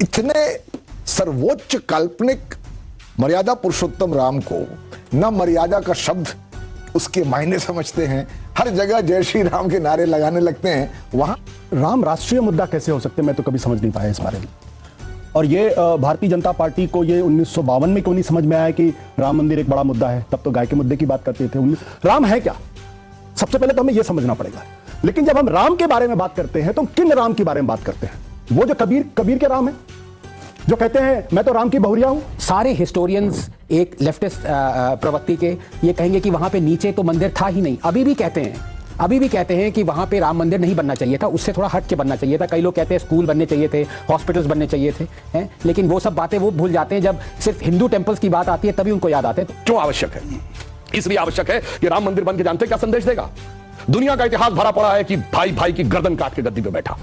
इतने सर्वोच्च काल्पनिक मर्यादा पुरुषोत्तम राम को न मर्यादा का शब्द उसके मायने समझते हैं, हर जगह जय श्री राम के नारे लगाने लगते हैं। वहां राम राष्ट्रीय मुद्दा कैसे हो सकते हैं, मैं तो कभी समझ नहीं पाया इस बारे में। और ये भारतीय जनता पार्टी को ये 1952 में क्यों नहीं समझ में आया कि राम मंदिर एक बड़ा मुद्दा है। तब तो गाय के मुद्दे की बात करते थे। राम है क्या, सबसे पहले तो हमें यह समझना पड़ेगा। लेकिन जब हम राम के बारे में बात करते हैं तो किन राम के बारे में बात करते हैं? वो जो कबीर के राम है, जो कहते हैं मैं तो राम की बहुरिया हूं। सारे हिस्टोरियंस एक लेफ्टिस्ट प्रवृत्ति के ये कहेंगे कि वहां पे नीचे तो मंदिर था ही नहीं। अभी भी कहते हैं कि वहां पे राम मंदिर नहीं बनना चाहिए था, उससे थोड़ा हट के बनना चाहिए था। कई लोग कहते हैं स्कूल बनने चाहिए थे, हॉस्पिटल्स बनने चाहिए थे, हैं? लेकिन वो सब बातें वो भूल जाते हैं जब सिर्फ हिंदू टेम्पल्स की बात आती है, तभी उनको याद आते हैं। क्यों आवश्यक है? इसलिए आवश्यक है कि राम मंदिर बन के जानते क्या संदेश देगा? दुनिया का इतिहास भरा पड़ा है कि भाई भाई की गर्दन काट के गद्दी पे बैठा,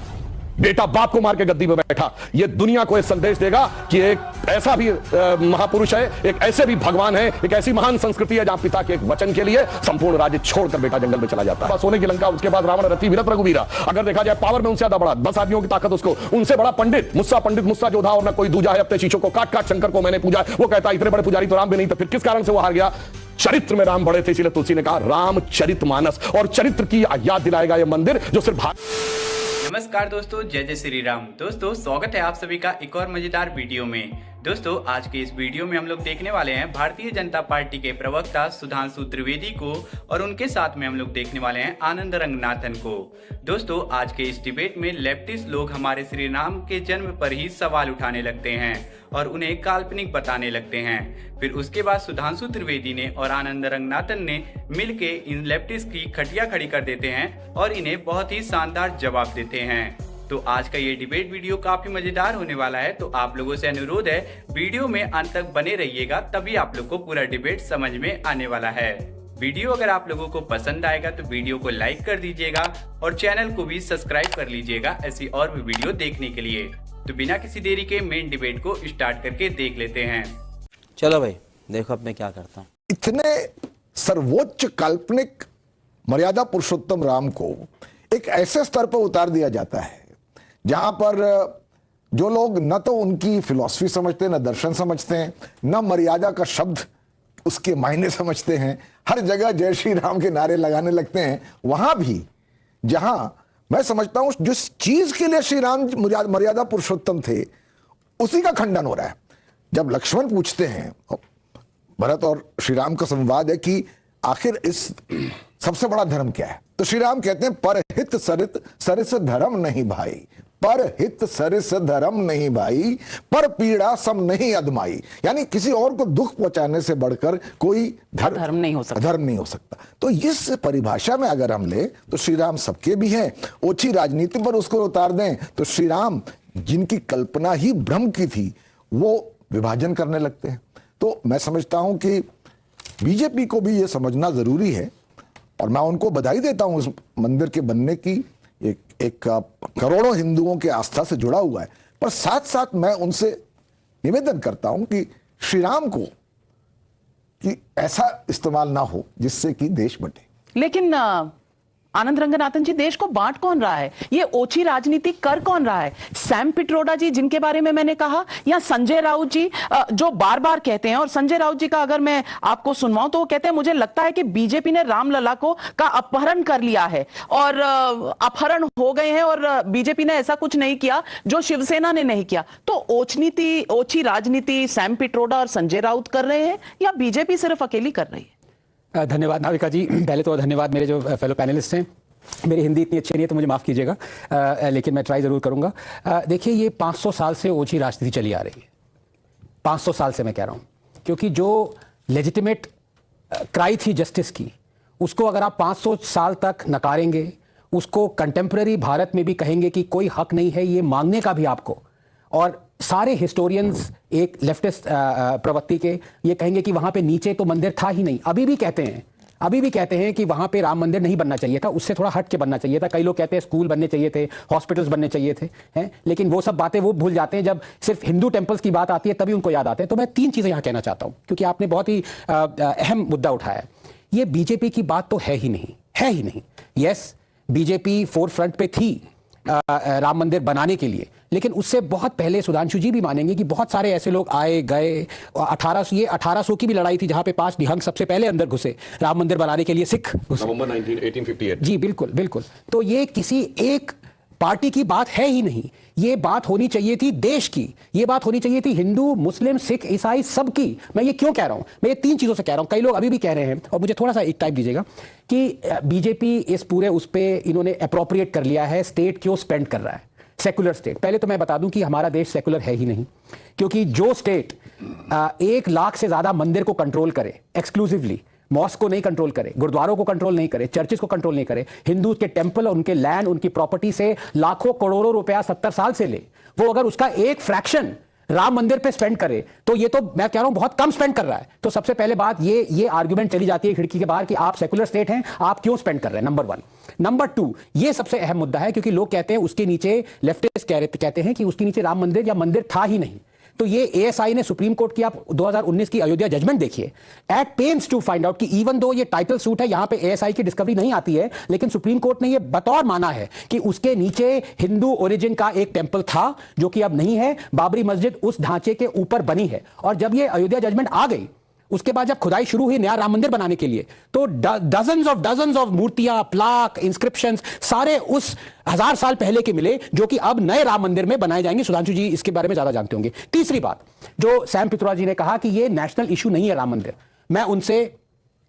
बेटा बाप को मार के गद्दी पे बैठा। यह दुनिया को एक संदेश देगा कि एक ऐसा भी महापुरुष है, एक ऐसे भी भगवान है, एक ऐसी महान संस्कृति है जहां पिता के एक वचन के लिए संपूर्ण राज्य छोड़कर बेटा जंगल में चला जाता है। सोने की लंका, उसके बाद रावण रति विरत रघुवीरा। अगर देखा जाए पावर में उनसे ज्यादा बड़ा 10 आदमियों की ताकत उसको, उनसे बड़ा पंडित मुस्सा जोधा और न कोई दूजा है। अपने शीशों को काट काट शंकर को मैंने पूजा। वो कहता इतने बड़े पुजारी तो राम भी नहीं, तो फिर किस कारण से वो हार गया? चरित्र में राम बड़े थे, इसलिए तुलसी ने कहा राम चरितमानस, और चरित्र की याद दिलाएगा यह मंदिर जो सिर्फ। नमस्कार दोस्तों, जय जय श्री राम। दोस्तों स्वागत है आप सभी का एक और मजेदार वीडियो में। दोस्तों आज के इस वीडियो में हम लोग देखने वाले हैं भारतीय जनता पार्टी के प्रवक्ता सुधांशु त्रिवेदी को, और उनके साथ में हम लोग देखने वाले हैं आनंद रंगनाथन को। दोस्तों आज के इस डिबेट में लेफ्टिस्ट लोग हमारे श्री राम के जन्म पर ही सवाल उठाने लगते हैं और उन्हें काल्पनिक बताने लगते हैं। फिर उसके बाद सुधांशु त्रिवेदी ने और आनंद रंगनाथन ने मिलके इन लेफ्टिस्ट की खटिया खड़ी कर देते हैं और इन्हें बहुत ही शानदार जवाब देते हैं। तो आज का ये डिबेट वीडियो काफी मजेदार होने वाला है, तो आप लोगों से अनुरोध है वीडियो में अंत तक बने रहिएगा, तभी आप लोग को पूरा डिबेट समझ में आने वाला है। वीडियो अगर आप लोगों को पसंद आएगा तो वीडियो को लाइक कर दीजिएगा और चैनल को भी सब्सक्राइब कर लीजिएगा ऐसी और भी वीडियो देखने के लिए। तो बिना किसी देरी के मेन डिबेट को स्टार्ट करके देख लेते हैं। चलो भाई देखो अब मैं क्या करता हूँ। इतने सर्वोच्च काल्पनिक मर्यादा पुरुषोत्तम राम को एक ऐसे स्तर पर उतार दिया जाता है जहां पर जो लोग न तो उनकी फिलॉसफी समझते, न दर्शन समझते हैं, न मर्यादा का शब्द उसके मायने समझते हैं, हर जगह जय श्री राम के नारे लगाने लगते हैं। वहां भी जहां मैं समझता हूं जिस चीज के लिए श्री राम मर्यादा पुरुषोत्तम थे उसी का खंडन हो रहा है। जब लक्ष्मण पूछते हैं, भरत और श्री राम का संवाद है कि आखिर इस सबसे बड़ा धर्म क्या है, तो श्री राम कहते हैं परहित सरिस धर्म नहीं भाई, परहित सरिस धर्म नहीं भाई, पर पीड़ा सम नहीं अदमाई। यानी किसी और को दुख पहुंचाने से बढ़कर कोई धर्म नहीं हो सकता। तो इस परिभाषा में अगर हम ले तो श्री राम सबके भी हैं। ओछी राजनीति पर उसको उतार दें तो श्री राम जिनकी कल्पना ही भ्रम की थी वो विभाजन करने लगते हैं। तो मैं समझता हूं कि बीजेपी को भी यह समझना जरूरी है, और मैं उनको बधाई देता हूं उस मंदिर के बनने की। एक करोड़ों हिंदुओं के आस्था से जुड़ा हुआ है, पर साथ साथ मैं उनसे निवेदन करता हूं कि श्री राम को कि ऐसा इस्तेमाल ना हो जिससे कि देश बटे। लेकिन आनंद रंगनाथन जी, देश को बांट कौन रहा है? ये ओछी राजनीति कर कौन रहा है? सैम पिट्रोडा जी जिनके बारे में मैंने कहा, या संजय राउत जी जो बार बार कहते हैं। और संजय राउत जी का अगर मैं आपको सुनवाऊं तो वो कहते हैं मुझे लगता है कि बीजेपी ने रामलला का अपहरण कर लिया है और अपहरण हो गए हैं और बीजेपी ने ऐसा कुछ नहीं किया जो शिवसेना ने नहीं किया। तो ओछी राजनीति सैम पिट्रोडा और संजय राउत कर रहे हैं या बीजेपी सिर्फ अकेली कर रही है? धन्यवाद नाविका जी। पहले तो धन्यवाद मेरे जो फेलो पैनलिस्ट हैं। मेरी हिंदी इतनी अच्छी नहीं है तो मुझे माफ़ कीजिएगा, लेकिन मैं ट्राई ज़रूर करूँगा। देखिए ये 500 साल से ओछी राजनीति चली आ रही है। 500 साल से मैं कह रहा हूँ, क्योंकि जो लेजिटिमेट क्राई थी जस्टिस की, उसको अगर आप 500 साल तक नकारेंगे, उसको कंटेम्प्रेरी भारत में भी कहेंगे कि कोई हक नहीं है ये मांगने का भी आपको, और सारे हिस्टोरियंस एक लेफ्टिस्ट प्रवृत्ति के ये कहेंगे कि वहां पे नीचे तो मंदिर था ही नहीं। अभी भी कहते हैं कि वहां पे राम मंदिर नहीं बनना चाहिए था, उससे थोड़ा हट के बनना चाहिए था। कई लोग कहते हैं स्कूल बनने चाहिए थे, हॉस्पिटल्स बनने चाहिए थे, हैं? लेकिन वो सब बातें वो भूल जाते हैं जब सिर्फ हिंदू टेम्पल्स की बात आती है, तभी उनको याद आते हैं। तो मैं 3 चीजें यहां कहना चाहता हूं, क्योंकि आपने बहुत ही अहम मुद्दा उठाया। ये बीजेपी की बात तो है ही नहीं। यस, बीजेपी फोर फ्रंट पे थी, राम मंदिर बनाने के लिए, लेकिन उससे बहुत पहले सुधांशु जी भी मानेंगे कि बहुत सारे ऐसे लोग आए गए। 1800 की भी लड़ाई थी जहां पे 5 निहंग सबसे पहले अंदर घुसे राम मंदिर बनाने के लिए, सिख घुसे। नवंबर 1858। जी बिल्कुल बिल्कुल। तो ये किसी एक पार्टी की बात है ही नहीं, ये बात होनी चाहिए थी देश की, ये बात होनी चाहिए थी हिंदू, मुस्लिम, सिख, ईसाई सबकी। मैं ये क्यों कह रहा हूं? मैं ये 3 चीजों से कह रहा हूं। कई लोग अभी भी कह रहे हैं, और मुझे थोड़ा सा एक टाइप दीजिएगा, कि बीजेपी इस पूरे उस पे इन्होंने अप्रोप्रिएट कर लिया है, स्टेट क्यों स्पेंड कर रहा है, सेकुलर स्टेट। पहले तो मैं बता दूं कि हमारा देश सेकुलर है ही नहीं, क्योंकि जो स्टेट 1 लाख से ज्यादा मंदिर को कंट्रोल करे एक्सक्लूसिवली, मॉस्क को नहीं कंट्रोल करे, गुरुद्वारों को कंट्रोल नहीं करे, चर्चेस को कंट्रोल नहीं करे, हिंदू के टेंपल और उनके लैंड, उनकी प्रॉपर्टी से लाखों करोड़ों रुपया 70 साल से ले, वो अगर उसका एक फ्रैक्शन राम मंदिर पे स्पेंड करे, तो ये तो मैं कह रहा हूं बहुत कम स्पेंड कर रहा है। तो सबसे पहले बात ये आर्गुमेंट चली जाती है खिड़की के बाहर कि आप सेकुलर स्टेट हैं, आप क्यों स्पेंड कर रहे हैं, नंबर 1। नंबर 2, ये सबसे अहम मुद्दा है, क्योंकि लोग कहते हैं उसके नीचे, लेफ्टिस्ट कहते हैं कि उसके नीचे राम मंदिर या मंदिर था ही नहीं। तो ये एएसआई ने सुप्रीम कोर्ट की, आप 2019 की अयोध्या जजमेंट देखिए, at pains to find out कि इवन दो ये टाइटल सूट है, यहां पे एएसआई की डिस्कवरी नहीं आती है, लेकिन सुप्रीम कोर्ट ने ये बतौर माना है कि उसके नीचे हिंदू ओरिजिन का एक टेंपल था, जो कि अब नहीं है। बाबरी मस्जिद उस ढांचे के ऊपर बनी है। और जब ये अयोध्या जजमेंट आ गई, उसके बाद जब खुदाई शुरू हुई नया राम मंदिर बनाने के लिए, तो डजन्स ऑफ मूर्तियां, प्लाक, इंस्क्रिप्शंस सारे उस 1000 साल पहले के मिले, जो कि अब नए राम मंदिर में बनाए जाएंगे। सुधांशु जी इसके बारे में ज्यादा जानते होंगे। तीसरी बात, जो सैम पित्रोदा जी ने कहा कि ये नेशनल इशू नहीं है राम मंदिर, मैं उनसे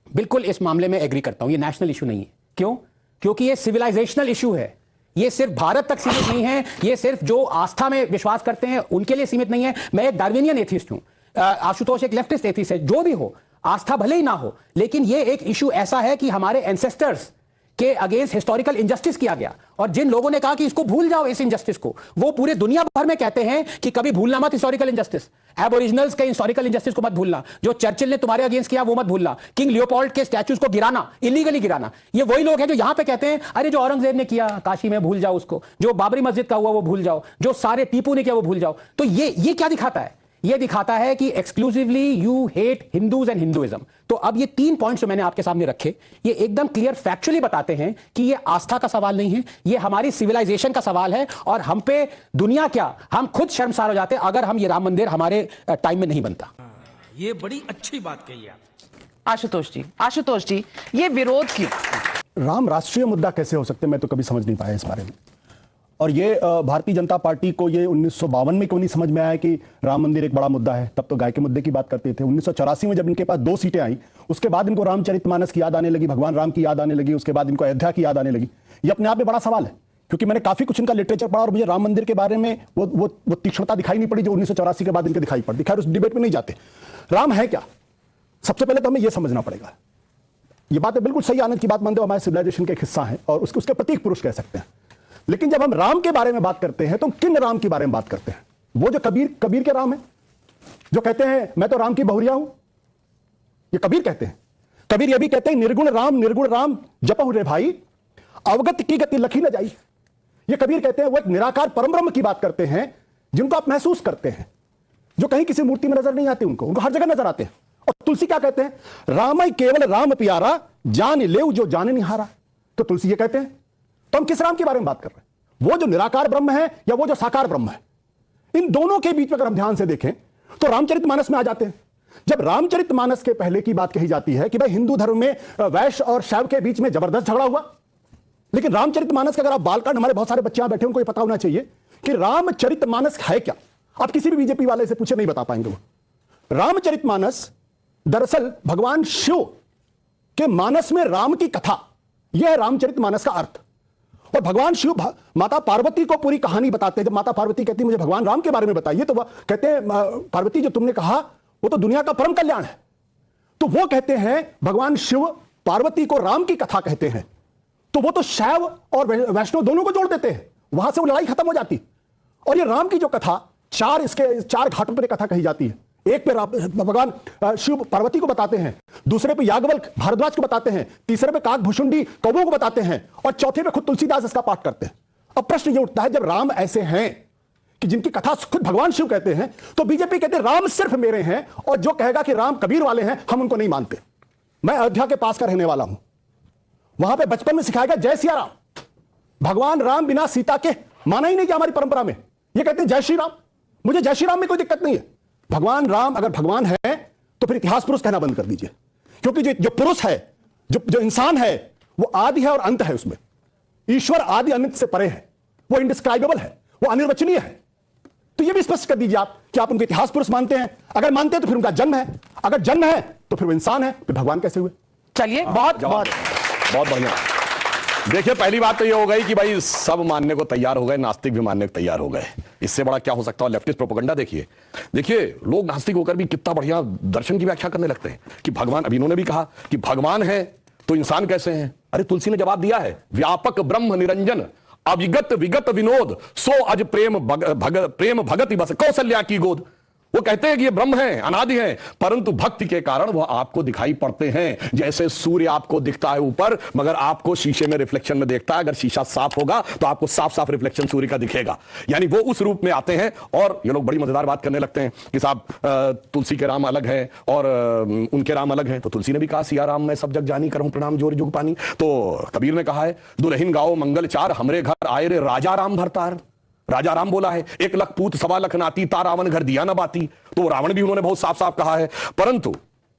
बिल्कुल इस मामले में एग्री करता हूं। ये नेशनल इशू नहीं है। क्यों? क्योंकि ये सिविलाइजेशनल इशू है। ये सिर्फ भारत तक सीमित नहीं है, ये सिर्फ जो आस्था में विश्वास करते हैं उनके लिए सीमित नहीं है। मैं एक डार्विनियन एथिस्ट हूं, आशुतोष एक लेफ्टिस्ट एथिस्ट है। जो भी हो, आस्था भले ही ना हो, लेकिन ये एक इशू ऐसा है कि हमारे एंसेस्टर्स के अगेंस्ट हिस्टोरिकल इंजस्टिस किया गया, और जिन लोगों ने कहा कि इसको भूल जाओ इस इंजस्टिस को, वो पूरे दुनिया भर में कहते हैं कि कभी भूलना मत हिस्टोरिकल इंजस्टिस, एबोरिजिनल्स के हिस्टोरिकल इंजस्टिस को मत भूलना, जो चर्चिल ने तुम्हारे अगेंस्ट किया वो मत भूलना, किंग लियोपोल्ड के स्टैच्यूज को गिराना, इलीगली गिराना। ये वही लोग हैं जो यहां पे कहते हैं अरे जो औरंगजेब ने किया काशी में भूल जाओ उसको, जो बाबरी मस्जिद का हुआ वो भूल जाओ, जो सारे टीपू ने किया वो भूल जाओ। तो ये क्या दिखाता है? ये दिखाता है कि exclusively you hate Hindus and Hinduism. तो अब ये 3 पॉइंट्स जो मैंने आपके सामने रखे, ये एकदम क्लियर फैक्चुअली बताते हैं कि ये आस्था का सवाल नहीं है, ये हमारी सिविलाइजेशन का सवाल है। और हम पे दुनिया क्या, हम खुद शर्मसार हो जाते अगर हम ये राम मंदिर हमारे टाइम में नहीं बनता। ये बड़ी अच्छी बात कही आप। आशुतोष जी, ये विरोध क्यों? राम राष्ट्रीय मुद्दा कैसे हो सकते, मैं तो कभी समझ नहीं पाया इस बारे में। और ये भारतीय जनता पार्टी को ये 1952 में क्यों नहीं समझ में आया कि राम मंदिर एक बड़ा मुद्दा है। तब तो गाय के मुद्दे की बात करते थे। 1984 में जब इनके पास 2 सीटें आई, उसके बाद इनको रामचरितमानस की याद आने लगी, भगवान राम की याद आने लगी, उसके बाद इनको अयोध्या की याद आने लगी। ये अपने आप में बड़ा सवाल है, क्योंकि मैंने काफी कुछ इनका लिटरेचर पढ़ा और मुझे राम मंदिर के बारे में वो तीक्ष्णता दिखाई नहीं पड़ी जो 1984 के बाद इनके दिखाई पड़ती। खैर, उस डिबेट में नहीं जाते। राम है क्या, सबसे पहले तो हमें यह समझना पड़ेगा। ये बात बिल्कुल सही, आनंद की बात मानते हो, हमारे सिविलाइजेशन का एक हिस्सा है और उसके प्रतीक पुरुष कह सकते हैं। लेकिन जब हम राम के बारे में बात करते हैं तो किन राम के बारे में बात करते हैं? वो जो कबीर के राम है, जो कहते हैं मैं तो राम की बहुरिया हूं, ये कबीर कहते हैं। कबीर ये भी कहते हैं निर्गुण राम जपहु रे भाई, अवगत की गति लखी न जाई। ये कबीर कहते हैं वो एक निराकार परमब्रह्म की बात करते हैं, जिनको आप महसूस करते हैं, जो कहीं किसी मूर्ति में नजर नहीं आती, उनको हर जगह नजर आते हैं। और तुलसी क्या कहते हैं? रामई केवल राम प्यारा, जान ले जो जाने निहारा। तो तुलसी ये कहते हैं। तो हम किस राम के बारे में बात कर रहे हैं? वो जो निराकार ब्रह्म है या वो जो साकार ब्रह्म है? इन दोनों के बीच में अगर हम ध्यान से देखें तो रामचरितमानस में आ जाते हैं। जब रामचरितमानस के पहले की बात कही जाती है कि भाई हिंदू धर्म में वैश्य और शैव के बीच में जबरदस्त झगड़ा हुआ, लेकिन रामचरितमानस का अगर आप बालकांड, हमारे बहुत सारे बच्चे यहां बैठे, उनको ये पता होना चाहिए कि रामचरितमानस है क्या। आप किसी भी बीजेपी वाले से पूछे नहीं बता पाएंगे वो। रामचरितमानस दरअसल भगवान शिव के मानस में राम की कथा, यह है रामचरितमानस का अर्थ। और भगवान शिव माता पार्वती को पूरी कहानी बताते हैं। जब माता पार्वती कहती है मुझे भगवान राम के बारे में बताइए, तो वह कहते हैं पार्वती जो तुमने कहा वो तो दुनिया का परम कल्याण है। तो वो कहते हैं भगवान शिव पार्वती को राम की कथा कहते हैं, तो वो तो शैव और वैष्णव दोनों को जोड़ देते हैं, वहां से वो लड़ाई खत्म हो जाती। और ये राम की जो कथा, 4 घाटों पर कथा कही जाती है। एक पे भगवान शिव पार्वती को बताते हैं, दूसरे पे याज्ञवल्क्य भारद्वाज को बताते हैं, तीसरे पे काकभूषुंडी कौवों को बताते हैं, और चौथे पे खुद तुलसीदास इसका पाठ करते हैं। अब प्रश्न ये उठता है, जब राम ऐसे हैं कि जिनकी कथा खुद भगवान शिव कहते हैं, तो बीजेपी कहते हैं राम सिर्फ मेरे हैं, और जो कहेगा कि राम कबीर वाले हैं हम उनको नहीं मानते। मैं अयोध्या के पास का रहने वाला हूं, वहां पे बचपन में सिखाया गया जय सिया राम, भगवान राम बिना सीता के माना ही नहीं कि हमारी परंपरा में ये कहते हैं जय श्री राम। मुझे जय श्री राम में कोई दिक्कत नहीं है। भगवान राम अगर भगवान है तो फिर इतिहास पुरुष कहना बंद कर दीजिए, क्योंकि जो पुरुष है, जो इंसान है, वो आदि है और अंत है। उसमें ईश्वर आदि अनंत से परे है, वो इंडिस्क्राइबेबल है, वो अनिर्वचनीय है। तो ये भी स्पष्ट कर दीजिए आप कि आप उनको इतिहास पुरुष मानते हैं। अगर मानते हैं तो फिर उनका जन्म है, अगर जन्म है तो फिर वो इंसान है, फिर भगवान कैसे हुए? चलिए, बहुत बढ़िया। देखिए, पहली बात तो ये हो गई कि भाई सब मानने को तैयार हो गए, नास्तिक भी मानने को तैयार हो गए। इससे बड़ा क्या हो सकता है? लेफ्टिस्ट प्रोपेगेंडा देखिए लोग नास्तिक होकर भी कितना बढ़िया दर्शन की व्याख्या करने लगते हैं कि भगवान, अभी इन्होंने भी कहा कि भगवान है तो इंसान कैसे हैं? अरे तुलसी ने जवाब दिया है, व्यापक ब्रह्म निरंजन अविगत विगत विनोद सो अज प्रेम भगति बस कौशल्या की गोद। वो कहते हैं कि ये ब्रह्म है, अनादि है, परंतु भक्ति के कारण वह आपको दिखाई पड़ते हैं। जैसे सूर्य आपको दिखता है ऊपर, मगर आपको शीशे में रिफ्लेक्शन में देखता है। अगर शीशा साफ होगा तो आपको साफ साफ रिफ्लेक्शन सूर्य का दिखेगा, यानी वो उस रूप में आते हैं। और ये लोग बड़ी मजेदार बात करने लगते हैं कि साहब तुलसी के राम अलग है और उनके राम अलग है। तो तुलसी ने भी कहा, सिया राम मैं सब जग जानी, करहूं प्रणाम जोर जुग पानी। तो कबीर ने कहा है, दुल्हिन गाओ मंगल चार, हमरे घर आए रे राजा राम भरतार। राजा राम बोला है, 1 लाख पूत 1.25 लाख नाती, ता रावण घर दिया ना बाती। तो रावण भी उन्होंने बहुत साफ साफ कहा है। परंतु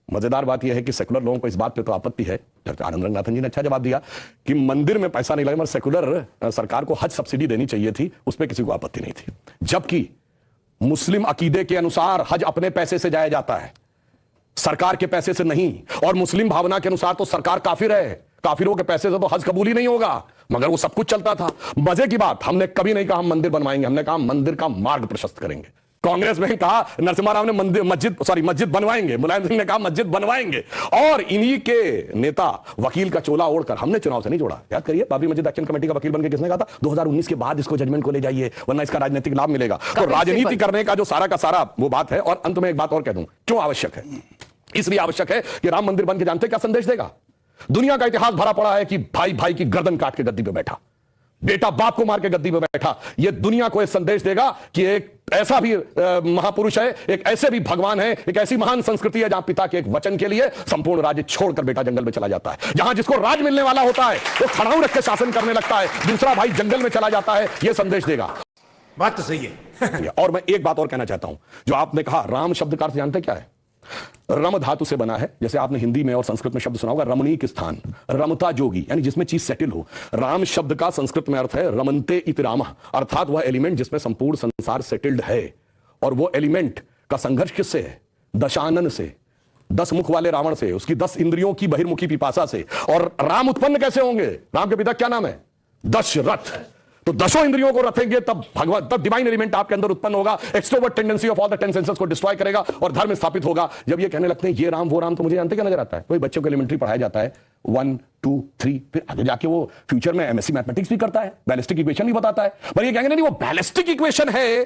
मजेदार बात यह है कि सेकुलर लोगों को इस बात पे तो आपत्ति है। आनंद रंगनाथन जी ने अच्छा जवाब दिया कि मंदिर में पैसा नहीं लगे, मगर सेकुलर सरकार को हज सब्सिडी देनी चाहिए थी, उस पर किसी को आपत्ति नहीं थी। जबकि मुस्लिम अकीदे के अनुसार हज अपने पैसे से जाया जाता है, सरकार के पैसे से नहीं। और मुस्लिम भावना के अनुसार तो सरकार काफिर है, काफिरों के पैसे से तो हज कबूल ही नहीं होगा, मगर वो सब कुछ चलता था। मजे की बात, हमने कभी नहीं कहा हम मंदिर बनवाएंगे, हमने कहा मंदिर का मार्ग प्रशस्त करेंगे। कांग्रेस में कहा नरसिम्हा राव ने मस्जिद बनवाएंगे, मुलायम सिंह ने कहा मस्जिद बनवाएंगे, और इन्हीं के नेता वकील का चोला ओढ़कर, हमने चुनाव से नहीं जोड़ा। याद करिए, बाबरी मस्जिद एक्शन कमेटी का वकील बनकर किसने कहा था, 2019 के बाद इसको जजमेंट को ले जाइए वरना इसका राजनीतिक लाभ मिलेगा। तो राजनीति करने का जो सारा का सारा वो बात है। और अंत में एक बात और कह दूं, क्यों आवश्यक है? इसलिए आवश्यक है कि राम मंदिर बन के जानते क्या संदेश देगा? दुनिया का इतिहास भरा पड़ा है कि भाई भाई की गर्दन काट के गद्दी पे बैठा, बेटा बाप को मार के गद्दी पे बैठा। यह दुनिया को एक संदेश देगा कि एक ऐसा भी महापुरुष है, एक ऐसे भी भगवान है, एक ऐसी महान संस्कृति है जहां पिता के एक वचन के लिए संपूर्ण राज्य छोड़कर बेटा जंगल में चला जाता है। जहां जिसको राज मिलने वाला होता है वो खड़ाऊ रख के शासन करने लगता है, दूसरा भाई जंगल में चला जाता है। यह संदेश देगा। बात तो सही है। और मैं एक बात और कहना चाहता हूं, जो आपने कहा राम शब्द का अर्थ जानते क्या है? रम धातु से बना है। जैसे आपने हिंदी में और संस्कृत में शब्द सुना होगा, रमणीक स्थान, रमता जोगी, यानी जिसमें चीज सेटल हो। राम शब्द का संस्कृत में अर्थ है रमन्ते इति रामः, अर्थात वह एलिमेंट जिसमें संपूर्ण संसार सेटल्ड है। और वो एलिमेंट का संघर्ष किससे है? दशानन से, 10 मुख वाले रावण से, उसकी 10 इंद्रियों की बहिर्मुखी पिपासा से। और राम उत्पन्न कैसे होंगे? राम के पिता क्या नाम है? दशरथ। तो 10 इंद्रियों को रखेंगे तब भगवान, तब डिवाइन एलिमेंट आपके अंदर उत्पन्न होगा, extrovert tendency of all the 10 senses को डिस्ट्रॉय करेगा और धर्म स्थापित होगा। जब ये कहने लगते हैं ये राम वो राम, तो मुझे जानते क्या नजर आता है? वही बच्चों को एलिमेंट्री पढ़ाया जाता है 1 2 3, फिर आगे जाके वो फ्यूचर में एमएससी मैथमेटिक्स भी करता है, बैलिस्टिक इक्वेशन भी बताता है। पर ये कहेंगे नहीं वो बैलिस्टिक इक्वेशन है,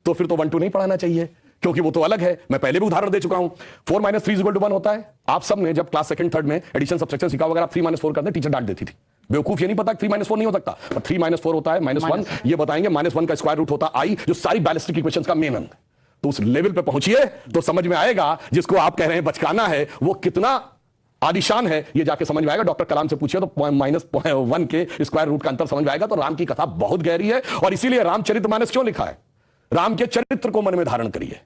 तो फिर तो 1 2 नहीं पढ़ाना चाहिए, क्योंकि वो तो अलग है। मैं पहले भी उदाहरण दे चुका हूं। 4 - 3 = 1 होता है। आप सब ने जब क्लास 2nd 3rd में एडिशन सब्ट्रैक्शन सीखा होगा, आप 3 - 4 करते, टीचर डांट देती थी, बेवकूफ ये नहीं पता 3 - 4 नहीं हो सकता। पर 3 - 4 होता है -1, ये बताएंगे -1 का स्क्वायर रूट होता है i, जो सारी बैलिस्टिक इक्वेशंस का मेन अंक। तो उस लेवल पे पहुंचिए तो समझ में आएगा जिसको आप कह रहे हैं बचकाना है वो कितना आदिशान है, ये जाके समझ में आएगा। डॉक्टर कलाम से पूछिए तो -1 के स्क्वायर रूट का अंतर समझ में आएगा। तो राम की कथा बहुत गहरी है और इसीलिए रामचरितमानस क्यों लिखा है? राम के चरित्र को मन में धारण करिए।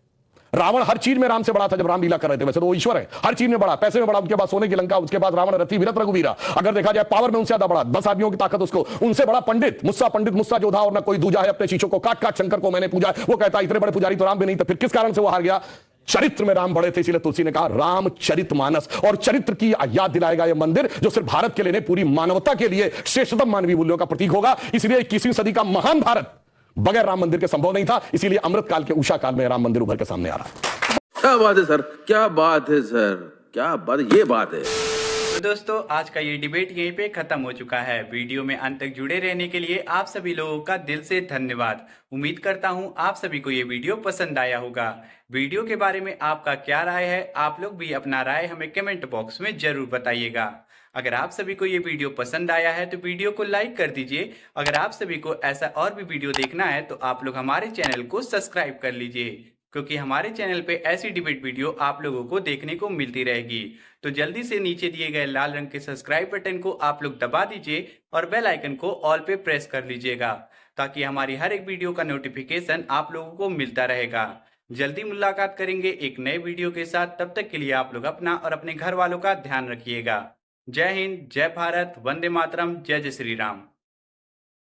रावण हर चीज में राम से बड़ा था जब राम लीला कर रहे थे, वैसे तो वो ईश्वर है, हर चीज में बड़ा, पैसे में बड़ा, उनके पास सोने की लंका, उसके बाद रावण रथी वीरत रघुवीरा। अगर देखा जाए पावर में उनसे ज्यादा बड़ा, 10 आदमियों की ताकत उसको, उनसे बड़ा पंडित मुस्सा जोधा, और ना कोई दूजा है, अपने शीशों को काट काट शंकर को मैंने पूजा। वो कहता इतने बड़े पुजारी तो राम भी नहीं थे, फिर किस कारण से वो हार गया? चरित्र में राम बड़े थे। इसलिए तुलसी ने कहा रामचरितमानस, और चरित्र की याद दिलाएगा यह मंदिर, जो सिर्फ भारत के लिए नहीं पूरी मानवता के लिए श्रेष्ठतम मानवीय मूल्यों का प्रतीक होगा। इसलिए 21वीं सदी का महान भारत बगैर राम मंदिर के संभव नहीं था। इसीलिए अमृत काल के उषा काल में राम मंदिर उभर के सामने आ रहा है। क्या बात है सर, क्या बात है सर, क्या बात, ये बात है। तो दोस्तों आज का ये डिबेट यहीं पे खत्म हो चुका है। वीडियो में अंत तक जुड़े रहने के लिए आप सभी लोगों का दिल से धन्यवाद। उम्मीद करता हूँ आप सभी को ये वीडियो पसंद आया होगा। वीडियो के बारे में आपका क्या राय है, आप लोग भी अपना राय हमें कमेंट बॉक्स में जरूर बताइएगा। अगर आप सभी को ये वीडियो पसंद आया है तो वीडियो को लाइक कर दीजिए। अगर आप सभी को ऐसा और भी वीडियो देखना है तो आप लोग हमारे चैनल को सब्सक्राइब कर लीजिए, क्योंकि हमारे चैनल पे ऐसी डिबेट वीडियो आप लोगों को देखने को मिलती रहेगी। तो जल्दी से नीचे दिए गए लाल रंग के सब्सक्राइब बटन को आप लोग दबा दीजिए और बेल आइकन को ऑल पे प्रेस कर लीजिएगा। ताकि हमारी हर एक वीडियो का नोटिफिकेशन आप लोगों को मिलता रहेगा। जल्दी मुलाकात करेंगे एक नए वीडियो के साथ। तब तक के लिए आप लोग अपना और अपने घर वालों का ध्यान रखिएगा। जय हिंद, जय भारत, वंदे मातरम, जय जय श्री राम।